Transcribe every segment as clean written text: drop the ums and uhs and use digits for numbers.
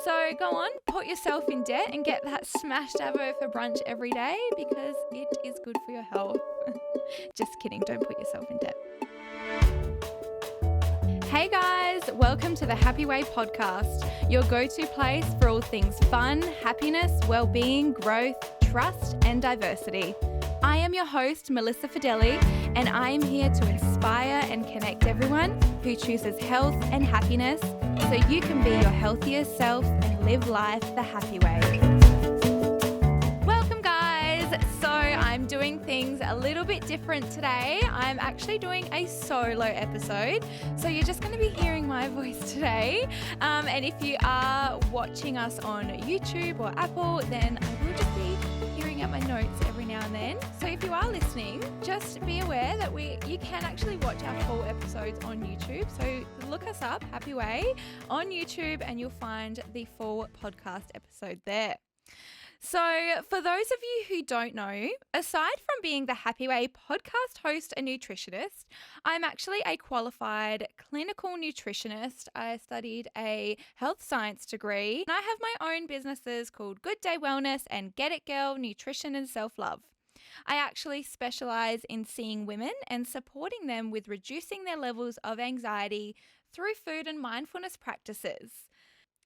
So go on, put yourself in debt and get that smashed avo for brunch every day because it is good for your health. Just kidding, don't put yourself in debt. Hey guys, welcome to the Happy Way podcast, your go-to place for all things fun, happiness, well-being, growth, trust, and diversity. I am your host, Malissa Fedele, and I am here to inspire and connect everyone who chooses health and happiness so you can be your healthiest self and live life the happy way. Welcome guys. So I'm doing things a little bit different today. I'm actually doing a solo episode. So you're just going to be hearing my voice today. And if you are watching us on YouTube or Apple, then I will just be hearing out my notes every now and then. So if you are listening, just be aware that you can actually watch our full episodes on YouTube. So look us up, Happy Way, on YouTube, and you'll find the full podcast episode there. So for those of you who don't know, aside from being the Happy Way podcast host and nutritionist, I'm actually a qualified clinical nutritionist. I studied a health science degree, and I have my own businesses called Good Day Wellness and Get It Girl Nutrition and Self-Love. I actually specialize in seeing women and supporting them with reducing their levels of anxiety through food and mindfulness practices.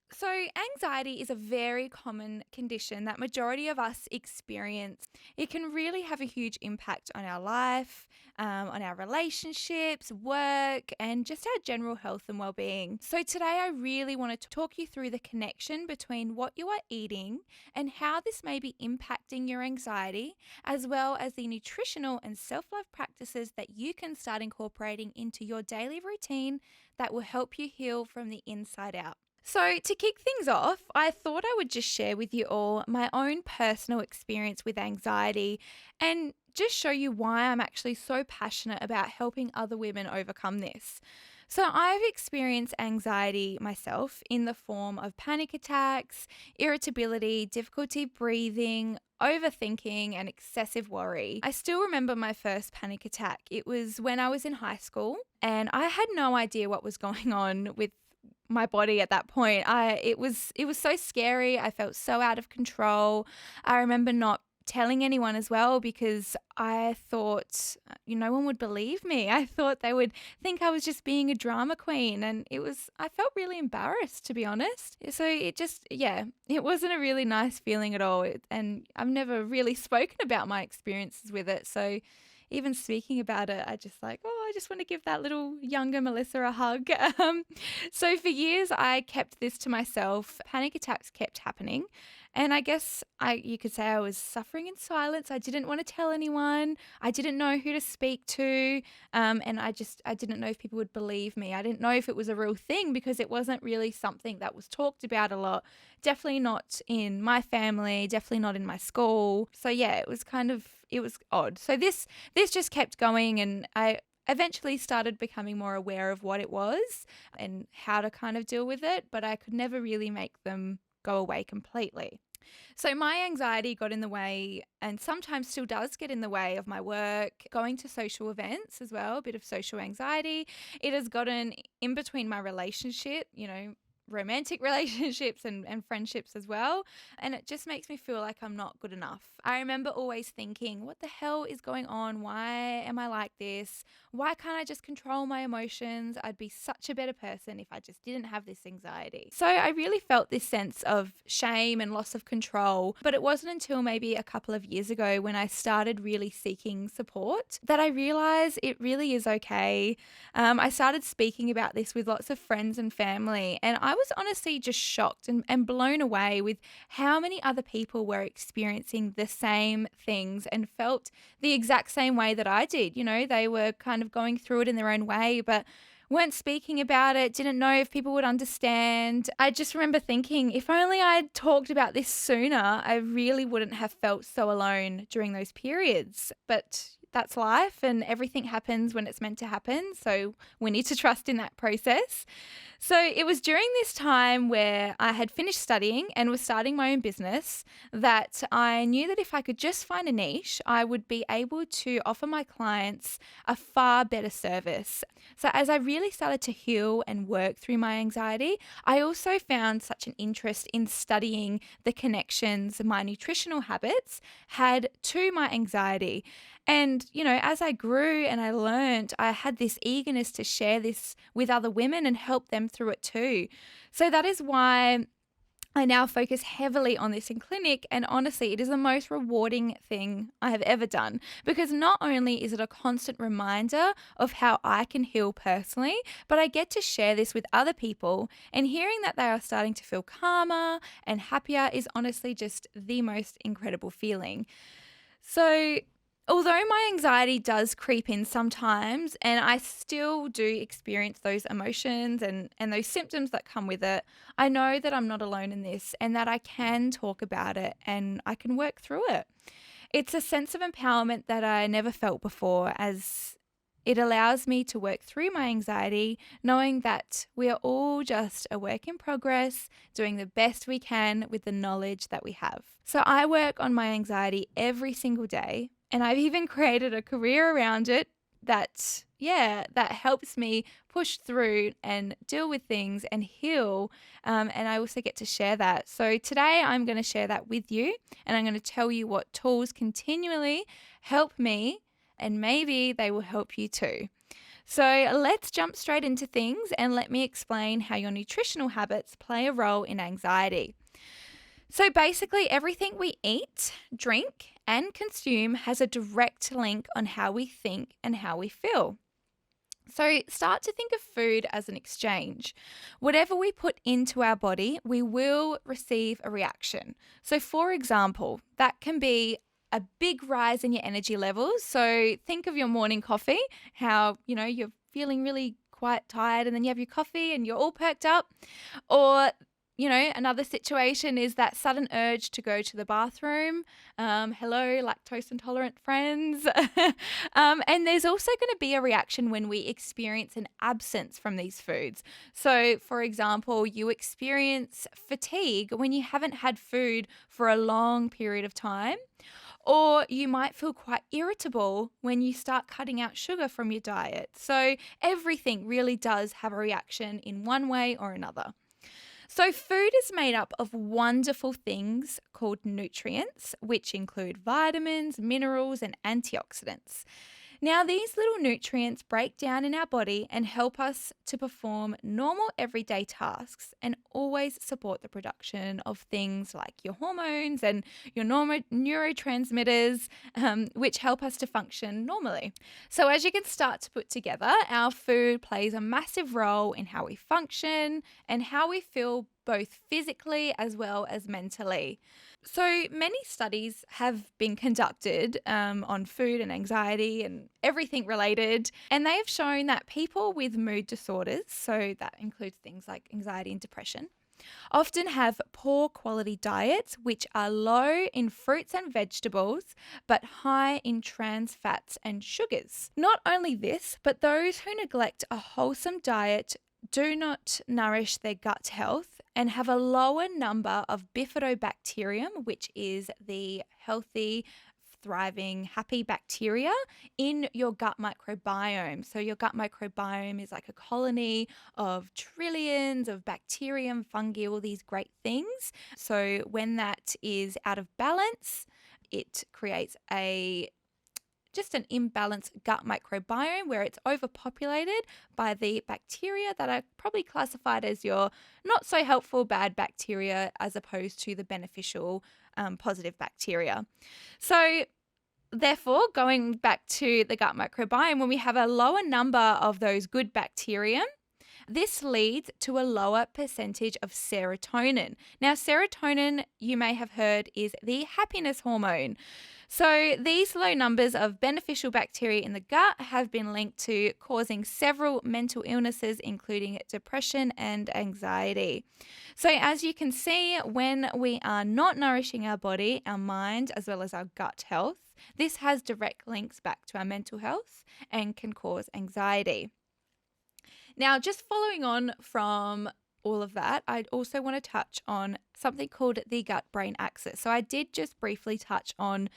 So anxiety is a very common condition that majority of us experience. It can really have a huge impact on our life, on our relationships, work, and just our general health and well-being. So today I really wanted to talk you through the connection between what you are eating and how this may be impacting your anxiety, as well as the nutritional and self-love practices that you can start incorporating into your daily routine that will help you heal from the inside out. So to kick things off, I thought I would just share with you all my own personal experience with anxiety and just show you why I'm actually so passionate about helping other women overcome this. So I've experienced anxiety myself in the form of panic attacks, irritability, difficulty breathing, overthinking, and excessive worry. I still remember my first panic attack. It was when I was in high school and I had no idea what was going on with my body at that point. It was so scary. I felt so out of control. I remember not telling anyone as well because I thought no one would believe me. I thought they would think I was just being a drama queen, and I felt really embarrassed, to be honest. So it wasn't a really nice feeling at all. And I've never really spoken about my experiences with it. So even speaking about it, I just want to give that little younger Melissa a hug. So for years, I kept this to myself. Panic attacks kept happening. And I guess you could say I was suffering in silence. I didn't want to tell anyone. I didn't know who to speak to. And I didn't know if people would believe me. I didn't know if it was a real thing because it wasn't really something that was talked about a lot. Definitely not in my family, definitely not in my school. So yeah, it was odd. So this just kept going, and I eventually started becoming more aware of what it was and how to kind of deal with it, but I could never really make them go away completely. So my anxiety got in the way, and sometimes still does get in the way of my work, going to social events as well, a bit of social anxiety. It has gotten in between my relationship, romantic relationships and friendships as well. And it just makes me feel like I'm not good enough. I remember always thinking, what the hell is going on? Why am I like this? Why can't I just control my emotions? I'd be such a better person if I just didn't have this anxiety. So I really felt this sense of shame and loss of control. But it wasn't until maybe a couple of years ago when I started really seeking support that I realized it really is okay. I started speaking about this with lots of friends and family, and I was honestly just shocked and blown away with how many other people were experiencing the same things and felt the exact same way that I did. They were kind of going through it in their own way, but weren't speaking about it, didn't know if people would understand. I just remember thinking, if only I'd talked about this sooner, I really wouldn't have felt so alone during those periods. But that's life, and everything happens when it's meant to happen. So we need to trust in that process. So it was during this time where I had finished studying and was starting my own business that I knew that if I could just find a niche, I would be able to offer my clients a far better service. So as I really started to heal and work through my anxiety, I also found such an interest in studying the connections my nutritional habits had to my anxiety. And, as I grew and I learned, I had this eagerness to share this with other women and help them through it too. So that is why I now focus heavily on this in clinic, and honestly, it is the most rewarding thing I have ever done, because not only is it a constant reminder of how I can heal personally, but I get to share this with other people, and hearing that they are starting to feel calmer and happier is honestly just the most incredible feeling. So although my anxiety does creep in sometimes, and I still do experience those emotions and those symptoms that come with it, I know that I'm not alone in this and that I can talk about it and I can work through it. It's a sense of empowerment that I never felt before, as it allows me to work through my anxiety, knowing that we are all just a work in progress, doing the best we can with the knowledge that we have. So I work on my anxiety every single day, and I've even created a career around it that helps me push through and deal with things and heal. And I also get to share that. So today I'm going to share that with you, and I'm going to tell you what tools continually help me, and maybe they will help you too. So let's jump straight into things, and let me explain how your nutritional habits play a role in anxiety. So basically, everything we eat, drink, and consume has a direct link on how we think and how we feel. So start to think of food as an exchange. Whatever we put into our body, we will receive a reaction. So for example, that can be a big rise in your energy levels. So think of your morning coffee, how, you're feeling really quite tired, and then you have your coffee and you're all perked up. Or another situation is that sudden urge to go to the bathroom. Hello, lactose intolerant friends. And there's also going to be a reaction when we experience an absence from these foods. So, for example, you experience fatigue when you haven't had food for a long period of time. Or you might feel quite irritable when you start cutting out sugar from your diet. So everything really does have a reaction in one way or another. So food is made up of wonderful things called nutrients, which include vitamins, minerals, and antioxidants. Now, these little nutrients break down in our body and help us to perform normal everyday tasks, and always support the production of things like your hormones and your neurotransmitters, which help us to function normally. So as you can start to put together, our food plays a massive role in how we function and how we feel, both physically as well as mentally. So many studies have been conducted on food and anxiety and everything related, and they have shown that people with mood disorders, so that includes things like anxiety and depression, often have poor quality diets which are low in fruits and vegetables but high in trans fats and sugars. Not only this, but those who neglect a wholesome diet do not nourish their gut health and have a lower number of bifidobacterium, which is the healthy, thriving, happy bacteria in your gut microbiome. So your gut microbiome is like a colony of trillions of bacteria and fungi, all these great things. So when that is out of balance, it creates just an imbalanced gut microbiome where it's overpopulated by the bacteria that are probably classified as your not so helpful bad bacteria, as opposed to the beneficial positive bacteria. So therefore, going back to the gut microbiome, when we have a lower number of those good bacteria, this leads to a lower percentage of serotonin. Now, serotonin, you may have heard, is the happiness hormone. So these low numbers of beneficial bacteria in the gut have been linked to causing several mental illnesses, including depression and anxiety. So as you can see, when we are not nourishing our body, our mind, as well as our gut health, this has direct links back to our mental health and can cause anxiety. Now, just following on from all of that, I'd also want to touch on something called the gut-brain axis. So I did just briefly touch on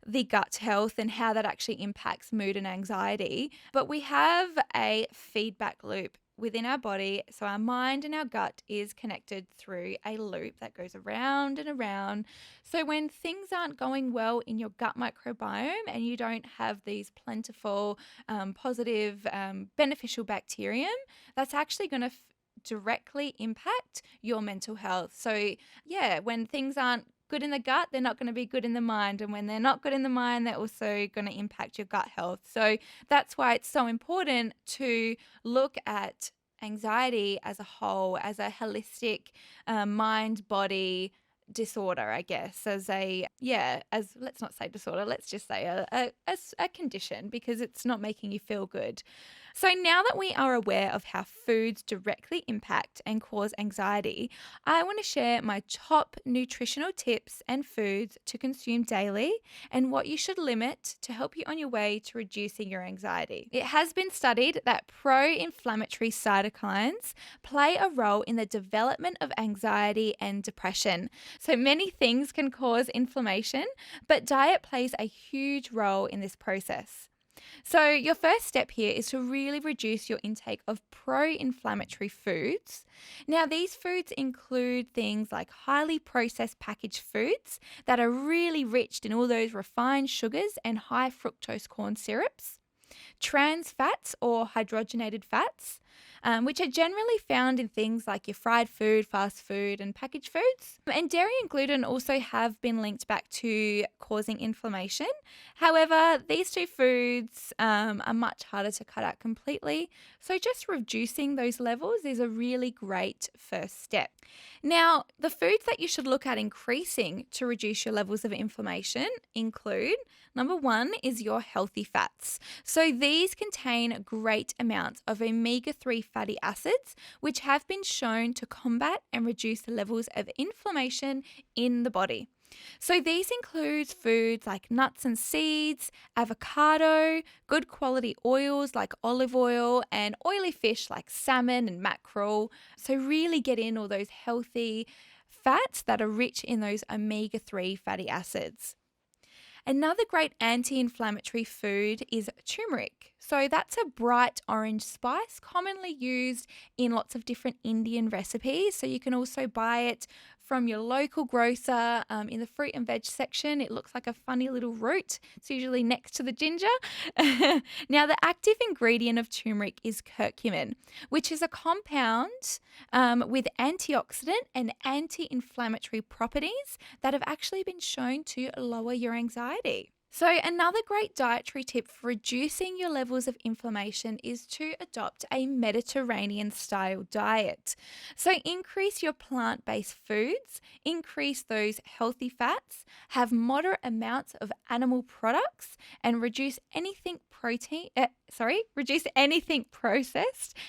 the gut health and how that actually impacts mood and anxiety. But we have a feedback loop within our body. So our mind and our gut is connected through a loop that goes around and around. So when things aren't going well in your gut microbiome and you don't have these plentiful, positive, beneficial bacterium, that's actually going to directly impact your mental health. So yeah, when things aren't good in the gut, they're not going to be good in the mind. And when they're not good in the mind, they're also going to impact your gut health. So that's why it's so important to look at anxiety as a whole, as a holistic mind body disorder, I guess, as let's not say disorder, let's just say a condition, because it's not making you feel good. So now that we are aware of how foods directly impact and cause anxiety, I want to share my top nutritional tips and foods to consume daily and what you should limit to help you on your way to reducing your anxiety. It has been studied that pro-inflammatory cytokines play a role in the development of anxiety and depression. So many things can cause inflammation, but diet plays a huge role in this process. So your first step here is to really reduce your intake of pro-inflammatory foods. Now, these foods include things like highly processed packaged foods that are really rich in all those refined sugars and high fructose corn syrups, trans fats or hydrogenated fats, which are generally found in things like your fried food, fast food, and packaged foods. And dairy and gluten also have been linked back to causing inflammation. However, these two foods are much harder to cut out completely. So just reducing those levels is a really great first step. Now, the foods that you should look at increasing to reduce your levels of inflammation include, number one is your healthy fats. So these contain great amounts of omega-3 fatty acids, which have been shown to combat and reduce the levels of inflammation in the body. So these include foods like nuts and seeds, avocado, good quality oils like olive oil, and oily fish like salmon and mackerel. So really get in all those healthy fats that are rich in those omega-3 fatty acids. Another great anti-inflammatory food is turmeric. So that's a bright orange spice commonly used in lots of different Indian recipes. So you can also buy it from your local grocer in the fruit and veg section. It looks like a funny little root. It's usually next to the ginger. Now, the active ingredient of turmeric is curcumin, which is a compound with antioxidant and anti-inflammatory properties that have actually been shown to lower your anxiety. So another great dietary tip for reducing your levels of inflammation is to adopt a Mediterranean style diet. So increase your plant-based foods, increase those healthy fats, have moderate amounts of animal products, and reduce anything processed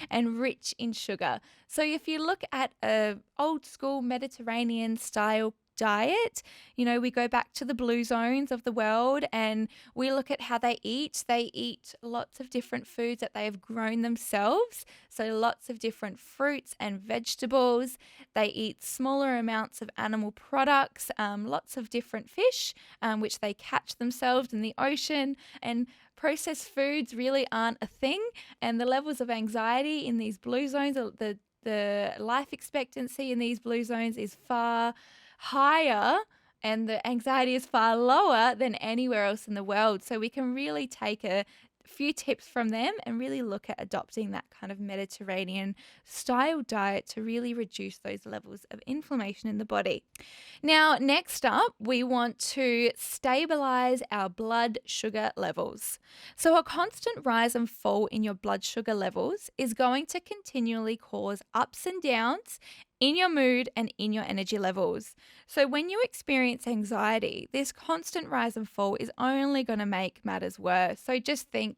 and rich in sugar. So if you look at a old school Mediterranean style diet, we go back to the blue zones of the world and we look at how they eat. They eat lots of different foods that they have grown themselves. So lots of different fruits and vegetables. They eat smaller amounts of animal products, lots of different fish, which they catch themselves in the ocean. And processed foods really aren't a thing. And the levels of anxiety in these blue zones, the life expectancy in these blue zones is far higher and the anxiety is far lower than anywhere else in the world. So we can really take a few tips from them and really look at adopting that kind of Mediterranean style diet to really reduce those levels of inflammation in the body. Now, next up, we want to stabilize our blood sugar levels. So a constant rise and fall in your blood sugar levels is going to continually cause ups and downs in your mood and in your energy levels. So when you experience anxiety, this constant rise and fall is only going to make matters worse. So just think,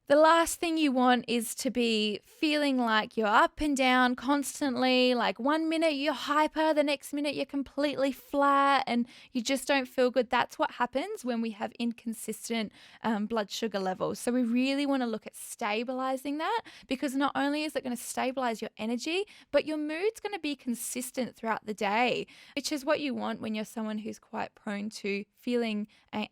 The last thing you want is to be feeling like you're up and down constantly. Like 1 minute you're hyper, the next minute you're completely flat and you just don't feel good. That's what happens when we have inconsistent blood sugar levels. So we really want to look at stabilizing that, because not only is it going to stabilize your energy, but your mood's going to be consistent throughout the day, which is what you want when you're someone who's quite prone to feeling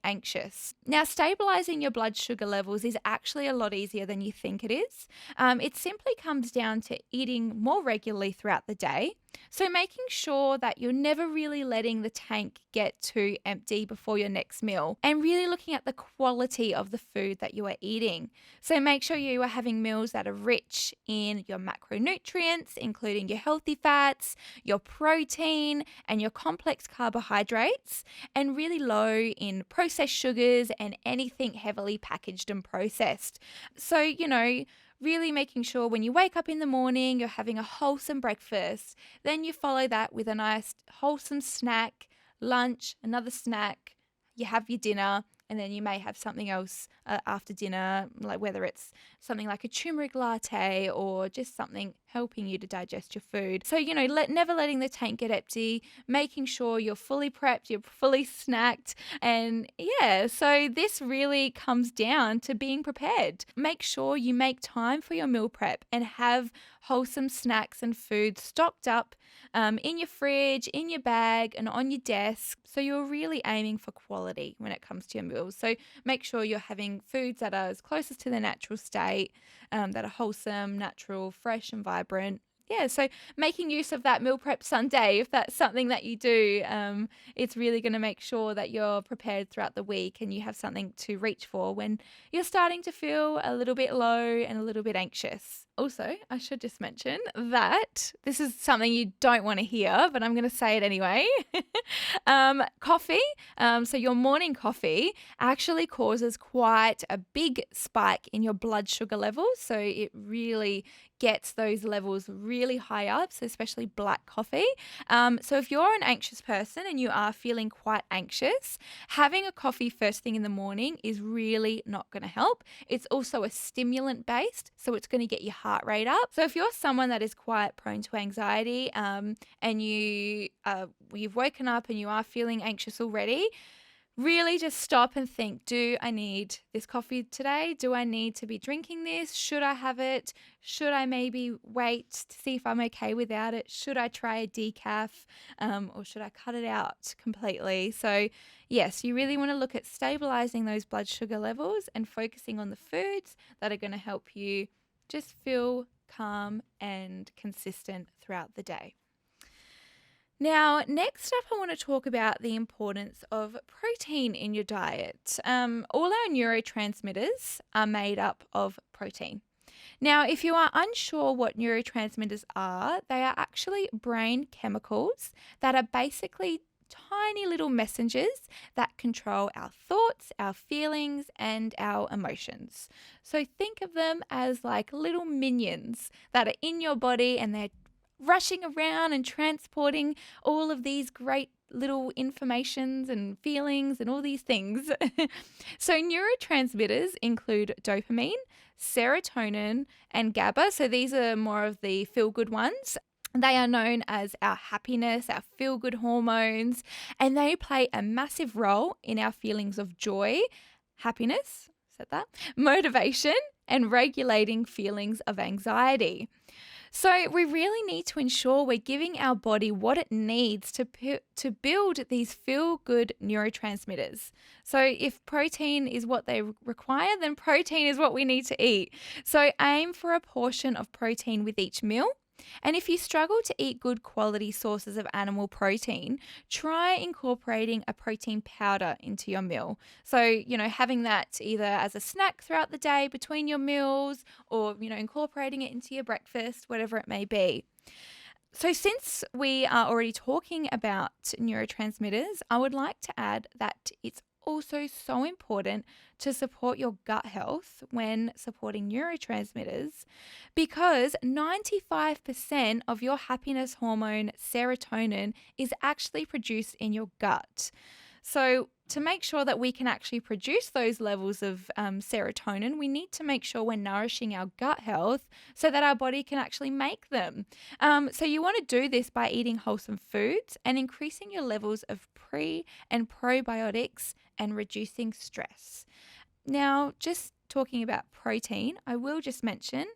anxious. Now, stabilizing your blood sugar levels is actually a lot easier than you think it is. It simply comes down to eating more regularly throughout the day. So making sure that you're never really letting the tank get too empty before your next meal, and really looking at the quality of the food that you are eating. So make sure you are having meals that are rich in your macronutrients, including your healthy fats, your protein, and your complex carbohydrates, and really low in processed sugars and anything heavily packaged and processed. So, really making sure when you wake up in the morning, you're having a wholesome breakfast. Then you follow that with a nice wholesome snack, lunch, another snack. You have your dinner, and then you may have something else after dinner, like whether it's something like a turmeric latte or just something helping you to digest your food. So, never letting the tank get empty, making sure you're fully prepped, you're fully snacked. And yeah, so this really comes down to being prepared. Make sure you make time for your meal prep and have wholesome snacks and food stocked up in your fridge, in your bag, and on your desk. So you're really aiming for quality when it comes to your meals. So make sure you're having foods that are as close as to the natural state, that are wholesome, natural, fresh, and vibrant. Yeah, so making use of that meal prep Sunday, if that's something that you do, it's really going to make sure that you're prepared throughout the week and you have something to reach for when you're starting to feel a little bit low and a little bit anxious. Also, I should just mention that this is something you don't want to hear, but I'm going to say it anyway. Coffee, so your morning coffee actually causes quite a big spike in your blood sugar levels. So it really gets those levels really high up, so especially black coffee. So if you're an anxious person and you are feeling quite anxious, having a coffee first thing in the morning is really not going to help. It's also a stimulant based, so it's going to get your heart rate up. So if you're someone that is quite prone to anxiety and you've woken up and you are feeling anxious already, really just stop and think, do I need this coffee today? Do I need to be drinking this? Should I have it? Should I maybe wait to see if I'm okay without it? Should I try a decaf or should I cut it out completely? So yes, you really want to look at stabilizing those blood sugar levels and focusing on the foods that are going to help you just feel calm and consistent throughout the day. Now, next up, I want to talk about the importance of protein in your diet. All our neurotransmitters are made up of protein. Now, if you are unsure what neurotransmitters are, they are actually brain chemicals that are basically tiny little messengers that control our thoughts, our feelings, and our emotions. So think of them as like little minions that are in your body, and they're rushing around and transporting all of these great little informations and feelings and all these things. So neurotransmitters include dopamine, serotonin, and GABA. So these are more of the feel-good ones. They are known as our happiness, our feel-good hormones, and they play a massive role in our feelings of joy, happiness, said that, motivation, and regulating feelings of anxiety. So we really need to ensure we're giving our body what it needs to build these feel-good neurotransmitters. So if protein is what they require, then protein is what we need to eat. So aim for a portion of protein with each meal. And if you struggle to eat good quality sources of animal protein, try incorporating a protein powder into your meal. So, having that either as a snack throughout the day between your meals or, incorporating it into your breakfast, whatever it may be. So since we are already talking about neurotransmitters, I would like to add that it's also so important to support your gut health when supporting neurotransmitters, because 95% of your happiness hormone serotonin is actually produced in your gut. So to make sure that we can actually produce those levels of serotonin, we need to make sure we're nourishing our gut health so that our body can actually make them. So you want to do this by eating wholesome foods and increasing your levels of pre and probiotics and reducing stress. Now, just talking about protein, I will just mention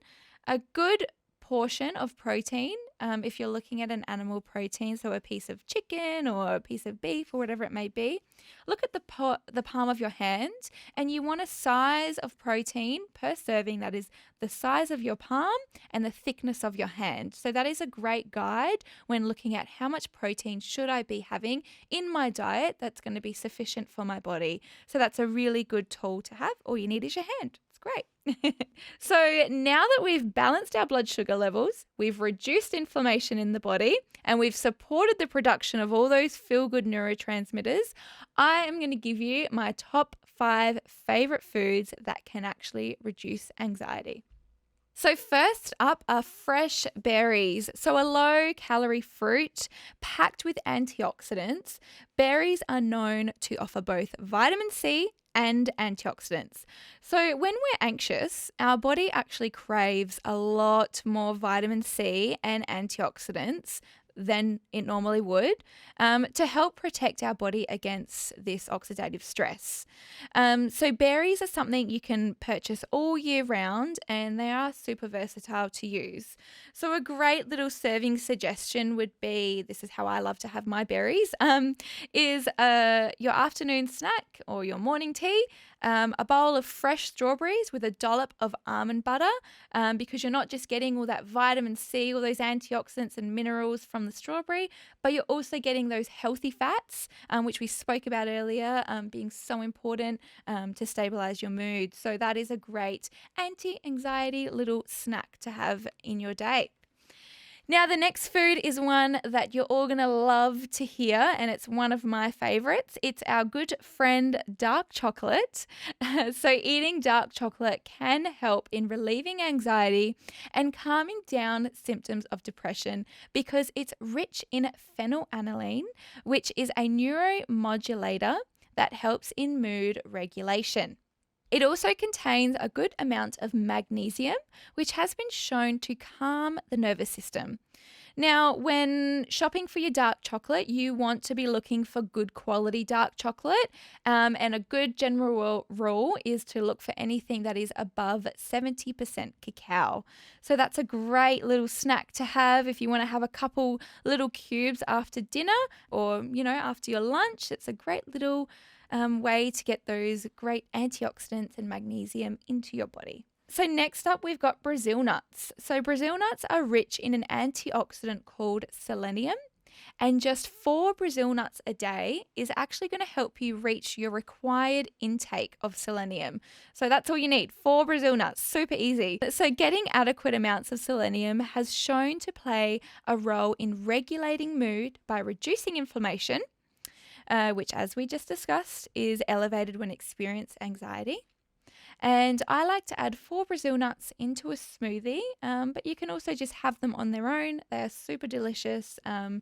a good portion of protein, if you're looking at an animal protein, so a piece of chicken or a piece of beef or whatever it may be, look at the palm of your hand, and you want a size of protein per serving that is the size of your palm and the thickness of your hand. So that is a great guide when looking at how much protein should I be having in my diet that's going to be sufficient for my body. So that's a really good tool to have. All you need is your hand. It's great. So now that we've balanced our blood sugar levels, we've reduced inflammation in the body, and we've supported the production of all those feel-good neurotransmitters, I am going to give you my top 5 favorite foods that can actually reduce anxiety. So first up are fresh berries. So a low-calorie fruit packed with antioxidants. Berries are known to offer both vitamin C and antioxidants. So when we're anxious, our body actually craves a lot more vitamin C and antioxidants than it normally would, to help protect our body against this oxidative stress. So berries are something you can purchase all year round, and they are super versatile to use. So a great little serving suggestion would be, this is how I love to have my berries, is your afternoon snack or your morning tea, a bowl of fresh strawberries with a dollop of almond butter, because you're not just getting all that vitamin C, all those antioxidants and minerals from the strawberry, but you're also getting those healthy fats, which we spoke about earlier, being so important to stabilize your mood. So that is a great anti-anxiety little snack to have in your day. Now, the next food is one that you're all going to love to hear, and it's one of my favorites. It's our good friend, dark chocolate. So eating dark chocolate can help in relieving anxiety and calming down symptoms of depression because it's rich in phenylalanine, which is a neuromodulator that helps in mood regulation. It also contains a good amount of magnesium, which has been shown to calm the nervous system. Now, when shopping for your dark chocolate, you want to be looking for good quality dark chocolate, and a good general rule is to look for anything that is above 70% cacao. So that's a great little snack to have if you want to have a couple little cubes after dinner or, after your lunch. It's a great little way to get those great antioxidants and magnesium into your body. So next up, we've got Brazil nuts. So Brazil nuts are rich in an antioxidant called selenium, and just 4 Brazil nuts a day is actually going to help you reach your required intake of selenium. So that's all you need, 4 Brazil nuts, super easy. So getting adequate amounts of selenium has shown to play a role in regulating mood by reducing inflammation, which, as we just discussed, is elevated when experiencing anxiety. And I like to add 4 Brazil nuts into a smoothie, but you can also just have them on their own. They are super delicious, and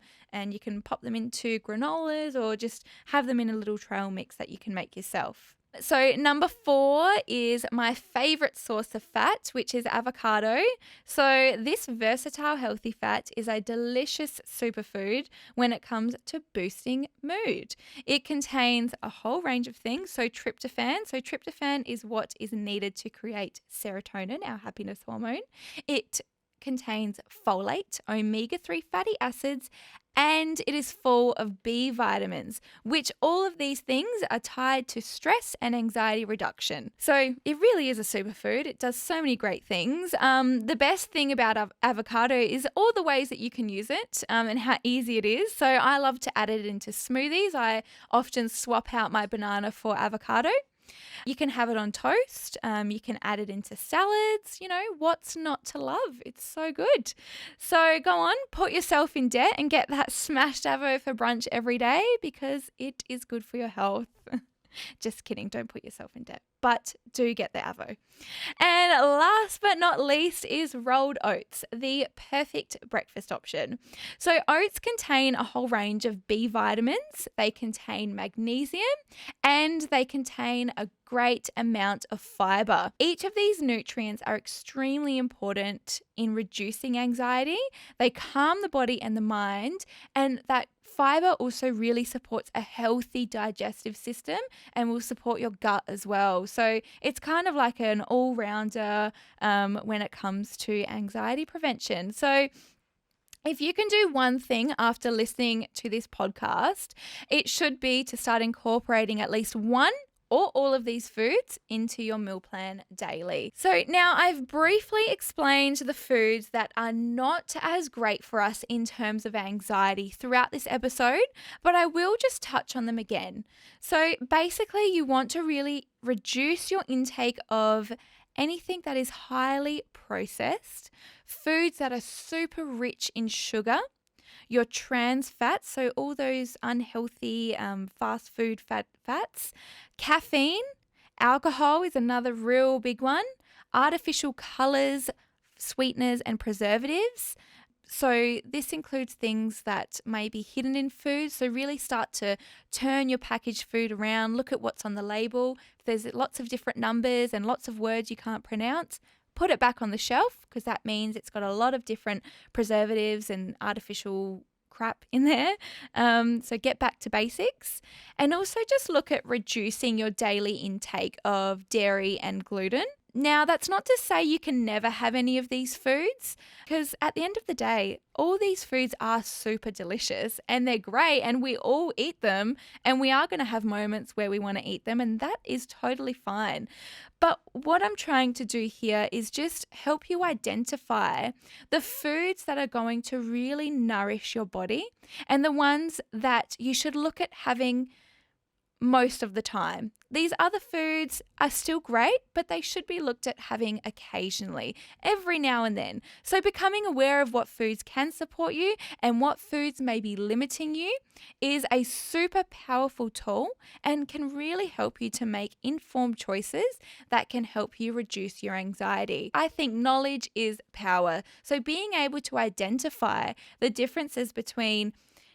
you can pop them into granolas or just have them in a little trail mix that you can make yourself. So number 4 is my favorite source of fat, which is avocado. So this versatile healthy fat is a delicious superfood when it comes to boosting mood. It contains a whole range of things. So tryptophan is what is needed to create serotonin, our happiness hormone. It contains folate, omega-3 fatty acids, and it is full of B vitamins, which all of these things are tied to stress and anxiety reduction. So it really is a superfood. It does so many great things. The best thing about avocado is all the ways that you can use it, and how easy it is. So I love to add it into smoothies. I often swap out my banana for avocado. You can have it on toast. You can add it into salads. What's not to love? It's so good. So go on, put yourself in debt and get that smashed avo for brunch every day because it is good for your health. Just kidding. Don't put yourself in debt, but do get the Avo. And last but not least is rolled oats, the perfect breakfast option. So oats contain a whole range of B vitamins, they contain magnesium, and they contain a great amount of fiber. Each of these nutrients are extremely important in reducing anxiety. They calm the body and the mind, and that fiber also really supports a healthy digestive system and will support your gut as well. So it's kind of like an all-rounder when it comes to anxiety prevention. So if you can do one thing after listening to this podcast, it should be to start incorporating at least one or all of these foods into your meal plan daily. So now I've briefly explained the foods that are not as great for us in terms of anxiety throughout this episode, but I will just touch on them again. So basically, you want to really reduce your intake of anything that is highly processed, foods that are super rich in sugar, your trans fats, so all those unhealthy fast food fats, caffeine, alcohol is another real big one, artificial colors, sweeteners, and preservatives. So this includes things that may be hidden in food. So really start to turn your packaged food around, look at what's on the label. If there's lots of different numbers and lots of words you can't pronounce, put it back on the shelf, because that means it's got a lot of different preservatives and artificial crap in there. So get back to basics, and also just look at reducing your daily intake of dairy and gluten. Now, that's not to say you can never have any of these foods, because at the end of the day, all these foods are super delicious and they're great and we all eat them, and we are going to have moments where we want to eat them, and that is totally fine. But what I'm trying to do here is just help you identify the foods that are going to really nourish your body and the ones that you should look at having most of the time. These other foods are still great, but they should be looked at having occasionally, every now and then. So becoming aware of what foods can support you and what foods may be limiting you is a super powerful tool and can really help you to make informed choices that can help you reduce your anxiety. I think knowledge is power. So being able to identify the differences between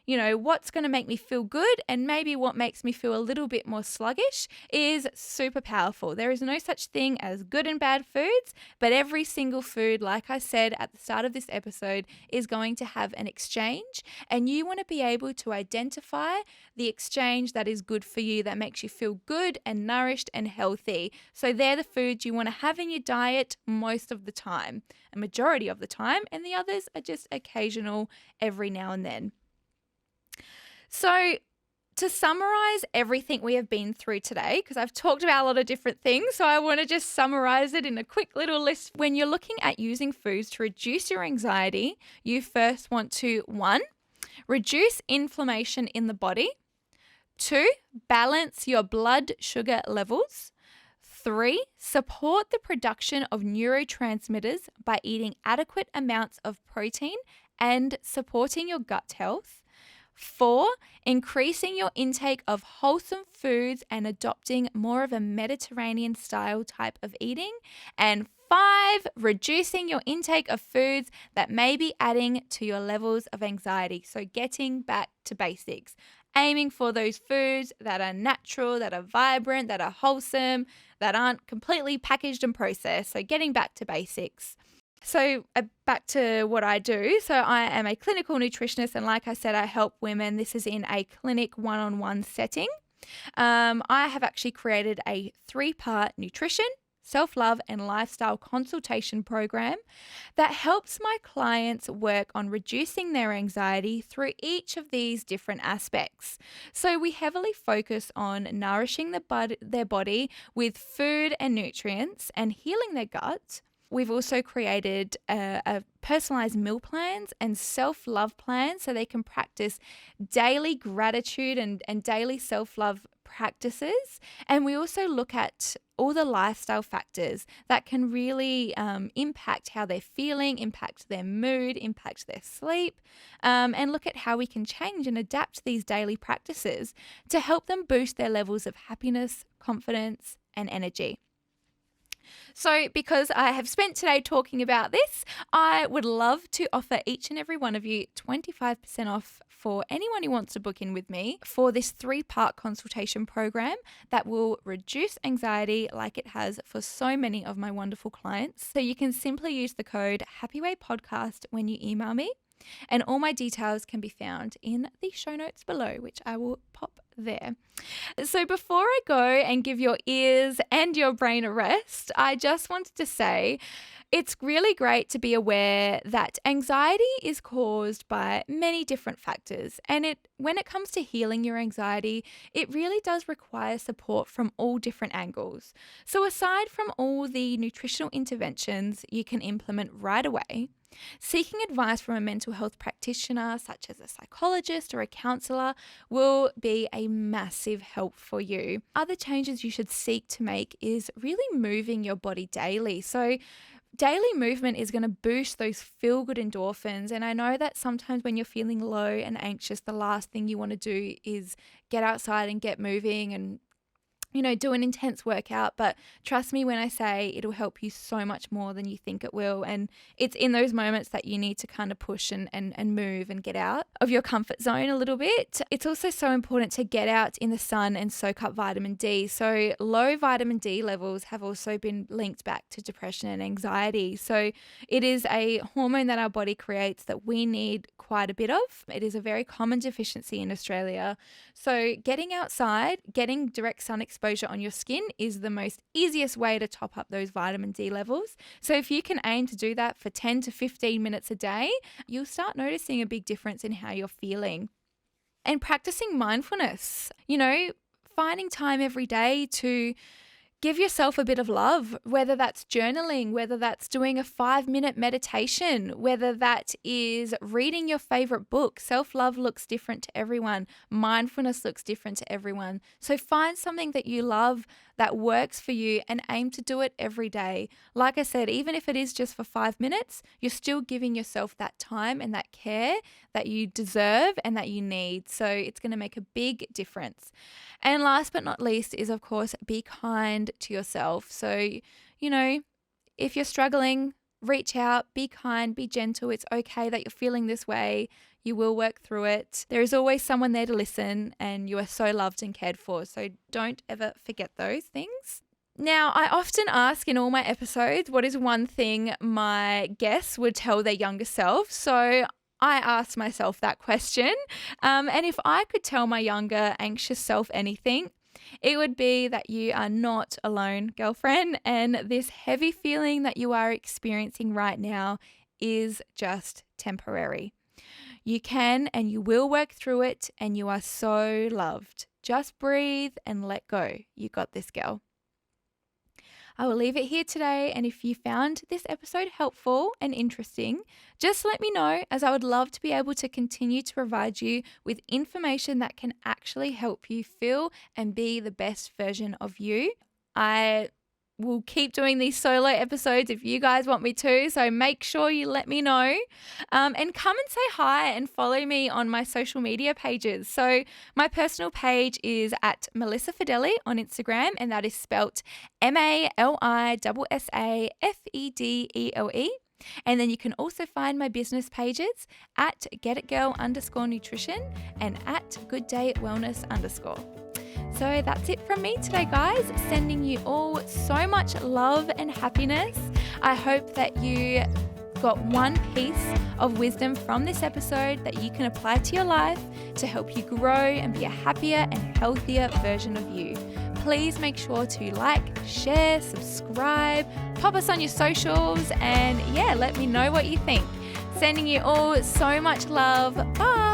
what's going to make me feel good and maybe what makes me feel a little bit more sluggish is super powerful. There is no such thing as good and bad foods, but every single food, like I said at the start of this episode, is going to have an exchange, and you want to be able to identify the exchange that is good for you, that makes you feel good and nourished and healthy. So they're the foods you want to have in your diet most of the time, a majority of the time, and the others are just occasional every now and then. So to summarize everything we have been through today, because I've talked about a lot of different things, so I want to just summarize it in a quick little list. When you're looking at using foods to reduce your anxiety, you first want to 1, reduce inflammation in the body. 2, balance your blood sugar levels. 3, support the production of neurotransmitters by eating adequate amounts of protein and supporting your gut health. 4, increasing your intake of wholesome foods and adopting more of a Mediterranean style type of eating. And 5, reducing your intake of foods that may be adding to your levels of anxiety. So getting back to basics, aiming for those foods that are natural, that are vibrant, that are wholesome, that aren't completely packaged and processed. So getting back to basics. So back to what I do. So I am a clinical nutritionist, and like I said, I help women. This is in a clinic one-on-one setting. I have actually created a 3-part nutrition, self-love, and lifestyle consultation program that helps my clients work on reducing their anxiety through each of these different aspects. So we heavily focus on nourishing their body with food and nutrients and healing their gut. We've also created a personalized meal plans and self-love plans so they can practice daily gratitude and daily self-love practices. And we also look at all the lifestyle factors that can really impact how they're feeling, impact their mood, impact their sleep, and look at how we can change and adapt these daily practices to help them boost their levels of happiness, confidence, and energy. So because I have spent today talking about this, I would love to offer each and every one of you 25% off for anyone who wants to book in with me for this 3-part consultation program that will reduce anxiety like it has for so many of my wonderful clients. So you can simply use the code HappyWayPodcast when you email me, and all my details can be found in the show notes below, which I will pop there. So before I go and give your ears and your brain a rest, I just wanted to say it's really great to be aware that anxiety is caused by many different factors. And when it comes to healing your anxiety, it really does require support from all different angles. So aside from all the nutritional interventions you can implement right away, seeking advice from a mental health practitioner, such as a psychologist or a counselor, will be a massive help for you. Other changes you should seek to make is really moving your body daily. So daily movement is going to boost those feel-good endorphins. And I know that sometimes when you're feeling low and anxious, the last thing you want to do is get outside and get moving and do an intense workout, but trust me when I say it'll help you so much more than you think it will. And it's in those moments that you need to kind of push and move and get out of your comfort zone a little bit. It's also so important to get out in the sun and soak up vitamin D. So low vitamin D levels have also been linked back to depression and anxiety. So it is a hormone that our body creates that we need quite a bit of. It is a very common deficiency in Australia. So getting outside, getting direct sun exposure on your skin is the most easiest way to top up those vitamin D levels. So if you can aim to do that for 10 to 15 minutes a day, you'll start noticing a big difference in how you're feeling. And practicing mindfulness, finding time every day to give yourself a bit of love, whether that's journaling, whether that's doing a 5-minute meditation, whether that is reading your favorite book. Self-love looks different to everyone. Mindfulness looks different to everyone. So find something that you love that works for you and aim to do it every day. Like I said, even if it is just for 5 minutes, you're still giving yourself that time and that care that you deserve and that you need. So it's going to make a big difference. And last but not least is, of course, be kind to yourself. So, if you're struggling, reach out, be kind, be gentle. It's okay that you're feeling this way. You will work through it. There is always someone there to listen, and you are so loved and cared for. So don't ever forget those things. Now, I often ask in all my episodes, what is one thing my guests would tell their younger self? So I asked myself that question. And if I could tell my younger anxious self anything, it would be that you are not alone, girlfriend. And this heavy feeling that you are experiencing right now is just temporary. You can and you will work through it, and you are so loved. Just breathe and let go. You got this, girl. I will leave it here today, and if you found this episode helpful and interesting, just let me know, as I would love to be able to continue to provide you with information that can actually help you feel and be the best version of you. I will keep doing these solo episodes if you guys want me to, so make sure you let me know. And come and say hi and follow me on my social media pages. So my personal page is at Malissa Fedele on Instagram, and that is spelt MALISSAFEDELE. And then you can also find my business pages at getitgirl_nutrition and at gooddayWellness_. So that's it from me today, guys. Sending you all so much love and happiness. I hope that you got one piece of wisdom from this episode that you can apply to your life to help you grow and be a happier and healthier version of you. Please make sure to like, share, subscribe, pop us on your socials, and let me know what you think. Sending you all so much love. Bye.